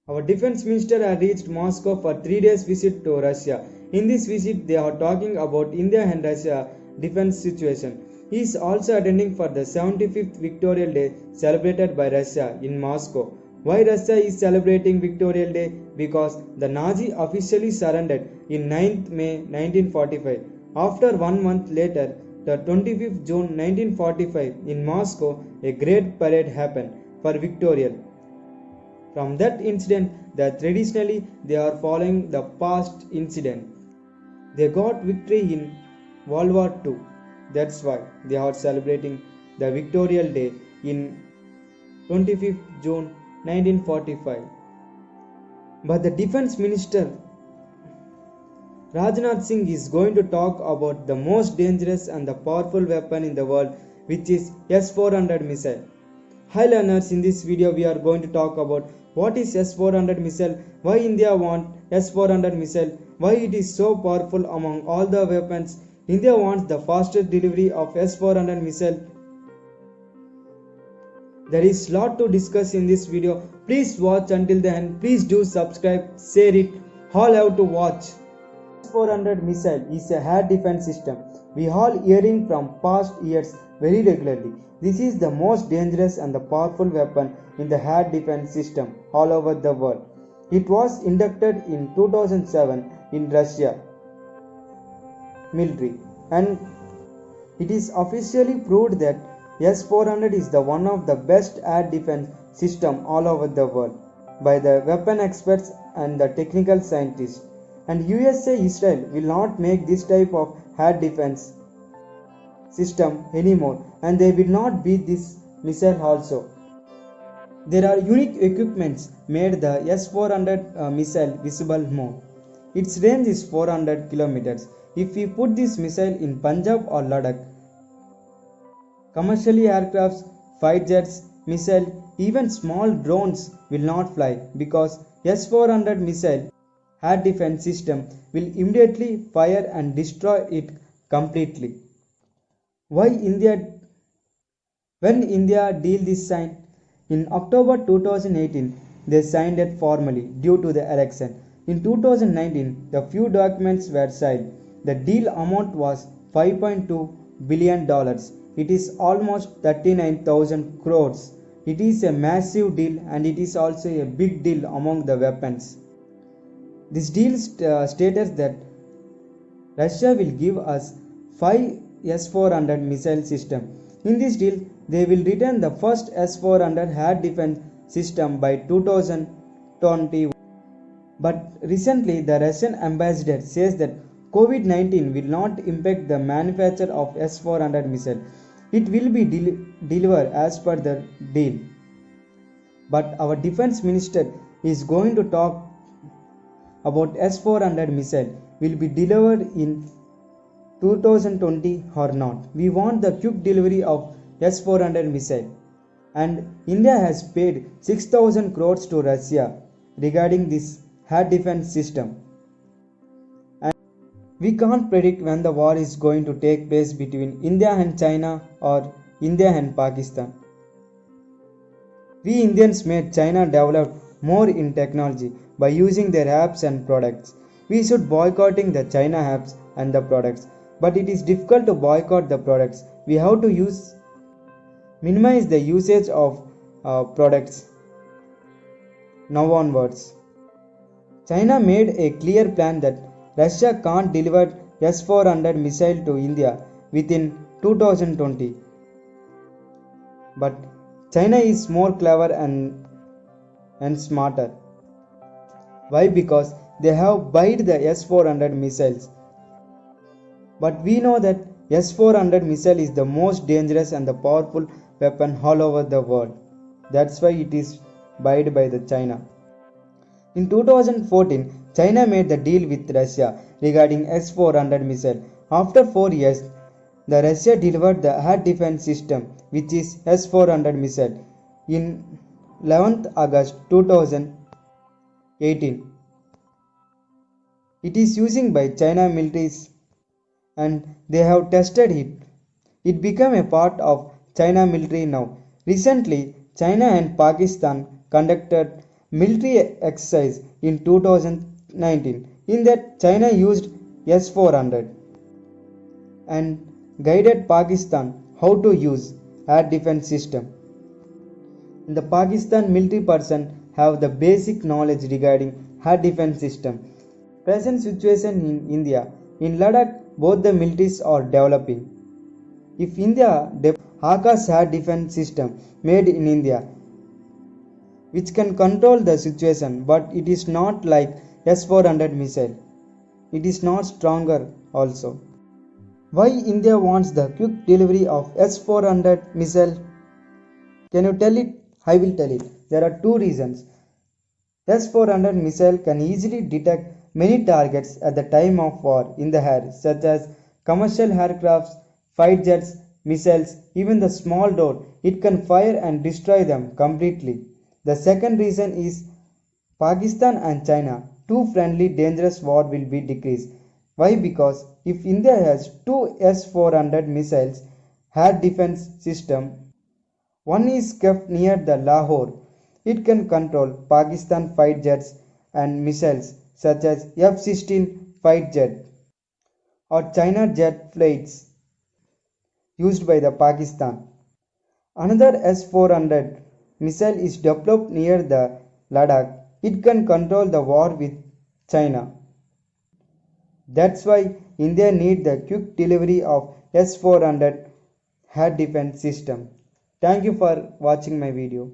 Our defense minister had reached Moscow for 3 days visit to Russia. In this visit, they are talking about India and Russia defense situation. He is also attending for the 75th Victorial Day celebrated by Russia in Moscow. Why Russia is celebrating Victorial Day? Because the Nazi officially surrendered in 9th May 1945. After 1 month later, the 25th June 1945 in Moscow, a great parade happened for Victorial. From that incident, traditionally they are following the past incident. They got victory in World War II. That's why they are celebrating the Victorial Day in 25th June 1945. But the defense minister Rajnath Singh is going to talk about the most dangerous and the powerful weapon in the world, which is S-400 missile. Hi learners, in this video we are going to talk about what is S-400 missile, why India wants S-400 missile, why it is so powerful among all the weapons. India wants the fastest delivery of S-400 missile. There is lot to discuss in this video. Please watch until the end. Please do subscribe, share it. All have to watch. S-400 missile is a air defense system. We all hearing from past years very regularly. This is the most dangerous and the powerful weapon in the air defense system all over the world. It was inducted in 2007 in Russia military, and it is officially proved that S-400 is the one of the best air defense system all over the world by the weapon experts and the technical scientists. And USA Israel will not make this type of air defense system anymore, and they will not beat this missile also. There are unique equipments made the S-400 missile visible more. Its range is 400 kilometers. If we put this missile in Punjab or Ladakh, commercially aircrafts, fighter jets, missile, even small drones will not fly because S-400 missile air defense system will immediately fire and destroy it completely. Why India? When India deal this sign? In October 2018, they signed it formally due to the election. In 2019, the few documents were signed. The deal amount was $5.2 billion. It is almost 39,000 crores. It is a massive deal, and it is also a big deal among the weapons. This deal states that Russia will give us 5 S-400 missile systems. In this deal, they will return the first S-400 air defense system by 2020. But recently, the Russian ambassador says that COVID-19 will not impact the manufacture of S-400 missile. It will be delivered as per the deal. But our defense minister is going to talk about S-400 missile will be delivered in 2020 or not. We want the quick delivery of S-400 missile, and India has paid 6,000 crores to Russia regarding this air defense system. And we can't predict when the war is going to take place between India and China or India and Pakistan. We Indians made China develop more in technology by using their apps and products. We should boycotting the China apps and the products, but it is difficult to boycott the products. We have to minimize the usage of products now onwards. China made a clear plan that Russia can't deliver S-400 missile to India within 2020. But China is more clever and smarter. Why? Because they have bought the S-400 missiles. But we know that S-400 missile is the most dangerous and the powerful weapon all over the world. That's why it is bought by the China. In 2014, China made the deal with Russia regarding S-400 missile. After 4 years, the Russia delivered the air defense system, which is S-400 missile, in 11th August 2018. It is used by China militaries, and they have tested it. It became a part of China military now. Recently, China and Pakistan conducted military exercise in 2019. In that, China used S-400 and guided Pakistan how to use air defense system. In the Pakistan military person have the basic knowledge regarding air defense system. Present situation in India. In Ladakh, both the militaries are developing. If India Akash air defense system made in India, which can control the situation, but it is not like S-400 missile. It is not stronger also. Why India wants the quick delivery of S-400 missile? Can you tell it? I will tell it. There are two reasons. S-400 missile can easily detect many targets at the time of war in the air, such as commercial aircrafts, fighter jets, missiles, even the small drone. It can fire and destroy them completely. The second reason is Pakistan and China, two friendly dangerous war will be decreased. Why? Because if India has two S-400 missiles air defense system, one is kept near the Lahore. It can control Pakistan fighter jets and missiles such as F-16 fighter jet or China jet flights used by the Pakistan. Another S-400 missile is developed near the Ladakh. It can control the war with China. That's why India needs the quick delivery of S-400 air defense system. Thank you for watching my video.